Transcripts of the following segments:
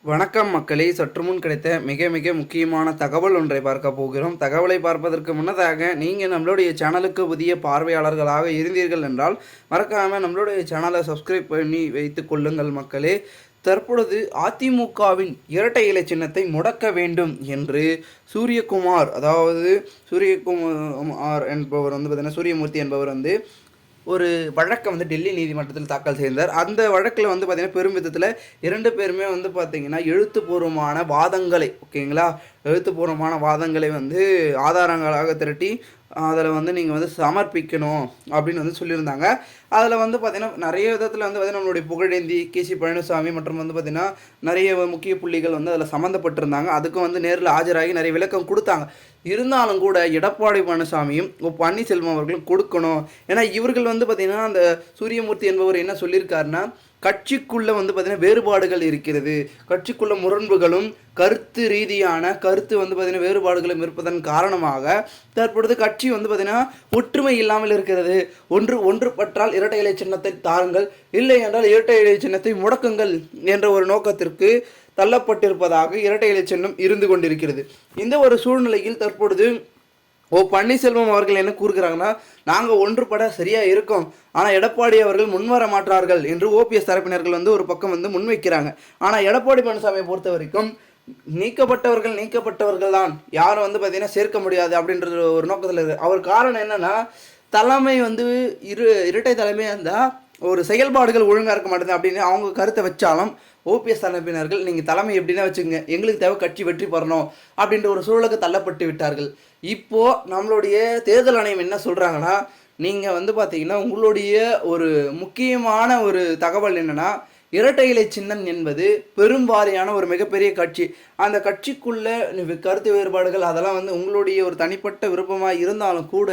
வணக்கம் மக்களே, சற்று முன் கிடைத்த மிக மிக முக்கியமான தகவல் ஒன்றை பார்க்க போகிறோம். தகவலை பார்ப்பதற்கு முன்னதாக நீங்கள் நம்மளுடைய சேனலுக்கு புதிய பார்வையாளர்களாக இருந்தீர்கள் என்றால் மறக்காமல் நம்மளுடைய சேனலை சப்ஸ்கிரைப் பண்ணி வைத்து கொள்ளுங்கள் மக்களே. தற்பொழுது அதிமுகவின் இரட்டை இலை சின்னத்தை முடக்க வேண்டும் என்று சூரியகுமார், அதாவது சூரியகுமார் என்பவர் பார்த்தீங்கன்னா சூரியமூர்த்தி என்பவர் ஒரு வழக்கை டெல்லி நீதிமன்றத்தில் தாக்கல் செய்தார். அந்த வழக்கில் பார்த்திங்கன்னா பெரும் விதத்தில் இரண்டு பேருமே பார்த்திங்கன்னா எழுத்துப்பூர்வமான வாதங்களை, ஓகேங்களா, எழுத்துப்பூர்வமான வாதங்களை ஆதாரங்களாக திரட்டி அதில் நீங்கள் சமர்ப்பிக்கணும் அப்படின்னு சொல்லியிருந்தாங்க. அதில் பார்த்திங்கன்னா நிறைய விதத்தில் பார்த்திங்கன்னா நம்மளுடைய புகழேந்தி, கேசி பழனிசாமி மற்றும் பார்த்திங்கன்னா நிறைய முக்கிய புள்ளிகள் அதில் சம்மந்தப்பட்டிருந்தாங்க. அதுக்கும் நேரில் ஆஜராகி நிறைய விளக்கம் கொடுத்தாங்க. இருந்தாலும் கூட எடப்பாடி பழனிசாமியும் பன்னீர்செல்வம் அவர்களும் கொடுக்கணும். ஏன்னா இவர்கள் பார்த்திங்கன்னா அந்த சூரியமூர்த்தி என்பவர் என்ன சொல்லியிருக்காருன்னா, கட்சிக்குள்ளே பார்த்திங்கன்னா வேறுபாடுகள் இருக்கிறது, கட்சிக்குள்ள முரண்புகளும் கருத்து ரீதியான பார்த்திங்கன்னா வேறுபாடுகளும் இருப்பதன் காரணமாக தற்பொழுது கட்சி பார்த்திங்கன்னா ஒற்றுமை இல்லாமல் இருக்கிறது. ஒன்றுபட்டால் இரட்டை இலை சின்னத்தை தாருங்கள், இல்லை என்றால் இரட்டை இலை சின்னத்தை முடக்குங்கள் என்ற ஒரு நோக்கத்திற்கு தள்ளப்பட்டிருப்பதாக இரட்டை இலை சின்னம் இருந்து கொண்டிருக்கிறது. இந்த ஒரு சூழ்நிலையில் தற்பொழுது பன்னீர்செல்வம் அவர்கள் என்ன கூறுகிறாங்கன்னா, நாங்கள் ஒன்றுபட சரியாக இருக்கோம், ஆனால் எடப்பாடி அவர்கள் முன்வர மாட்டார்கள் என்று ஓபிஎஸ் தரப்பினர்கள் ஒரு பக்கம் முன்வைக்கிறாங்க. ஆனால் எடப்பாடி பழனிசாமியை பொறுத்த வரைக்கும் நீக்கப்பட்டவர்கள் தான், யாரும் பார்த்தீங்கன்னா சேர்க்க முடியாது அப்படின்றது ஒரு நோக்கத்தில் இருக்குது. அவர் காரணம் என்னன்னா, தலைமை இரட்டை தலைமையாக இருந்தால் ஒரு செயல்பாடுகள் ஒழுங்காக இருக்க மாட்டேங்குது அப்படின்னு அவங்க கருத்தை வச்சாலும் ஓபிஎஸ் தரப்பினர்கள் நீங்கள் தலைமை எப்படின்னா வச்சுங்க, எங்களுக்கு தேவை கட்சி வெற்றி பெறணும் அப்படின்ற ஒரு சூழலுக்கு தள்ளப்பட்டு விட்டார்கள். இப்போது நம்மளுடைய தேர்தல் ஆணையம் என்ன சொல்கிறாங்கன்னா, நீங்கள் பார்த்தீங்கன்னா உங்களுடைய ஒரு முக்கியமான ஒரு தகவல் என்னென்னா, இரட்டை இலை சின்னம் என்பது பெரும்பாரியான ஒரு மிகப்பெரிய கட்சி, அந்த கட்சிக்குள்ள கருத்து வேறுபாடுகள் அதெல்லாம் உங்களுடைய ஒரு தனிப்பட்ட விருப்பமாக இருந்தாலும் கூட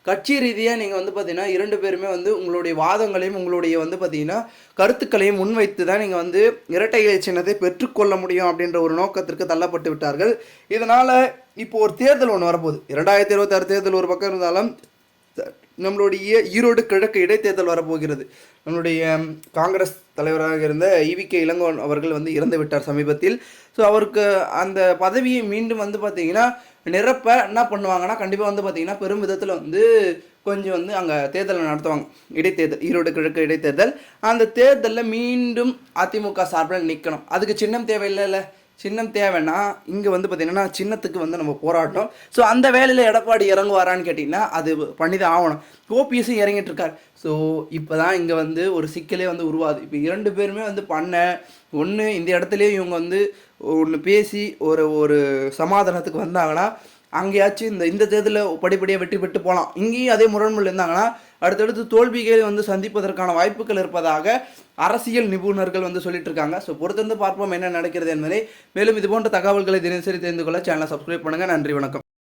கட்சி ரீதியாக நீங்கள் பார்த்தீங்கன்னா இரண்டு பேருமே உங்களுடைய வாதங்களையும் உங்களுடைய பார்த்தீங்கன்னா கருத்துக்களையும் முன்வைத்து தான் நீங்கள் இரட்டை இலை சின்னத்தை பெற்றுக்கொள்ள முடியும் அப்படின்ற ஒரு நோக்கத்திற்கு தள்ளப்பட்டு விட்டார்கள். இதனால் இப்போ ஒரு தேர்தல் ஒன்று வரப்போகுது. 2026 தேர்தல் ஒரு பக்கம் இருந்தாலும் நம்மளுடைய ஈரோடு கிழக்கு இடைத்தேர்தல் வரப்போகிறது. நம்மளுடைய காங்கிரஸ் தலைவராக இருந்த ஈவிகே இளங்கோவன் அவர்கள் இறந்து விட்டார் சமீபத்தில். ஸோ அவருக்கு அந்த பதவியை மீண்டும் பார்த்திங்கன்னா நிரப்ப என்ன பண்ணுவாங்கன்னா, கண்டிப்பாக பார்த்திங்கன்னா பெரும் விதத்தில் கொஞ்சம் அங்கே தேர்தலை நடத்துவாங்க, இடைத்தேர்தல், ஈரோடு கிழக்கு இடைத்தேர்தல். அந்த தேர்தலில் மீண்டும் அதிமுக சார்பில் நிற்கணும். அதுக்கு சின்னம் தேவையில்லை, சின்னம் தேவைன்னா இங்கே பார்த்திங்கன்னா சின்னத்துக்கு நம்ம போராடணும். ஸோ அந்த வேலையில் எடப்பாடி இறங்குவாரான்னு கேட்டிங்கன்னா அது பண்ணி தான் ஆகணும். ஓபிஎஸ்ஸும் இறங்கிட்டு இருக்கார். ஸோ இப்போ தான் இங்கே ஒரு சிக்கலே உருவாது. இப்போ இரண்டு பேருமே ஒன்று இந்த இடத்துலேயே இவங்க ஒன்று பேசி ஒரு சமாதானத்துக்கு வந்தாங்கன்னா அங்கேயாச்சும் இந்த தேர்தலில் படிப்படியாக வெற்றி பெற்று போகலாம். இங்கேயும் அதே முரண்முறையில் இருந்தாங்கன்னா அடுத்தடுத்து தோல்விகளை சந்திப்பதற்கான வாய்ப்புகள் இருப்பதாக அரசியல் நிபுணர்கள் சொல்லிட்டு இருக்காங்க. ஸோ பொறுத்திருந்து பார்ப்போம் என்ன நடக்கிறது என்பதை. மேலும் இது போன்ற தகவல்களை தினசரி தெரிந்து கொள்ள சேனலை சப்ஸ்கிரைப் பண்ணுங்கள். நன்றி, வணக்கம்.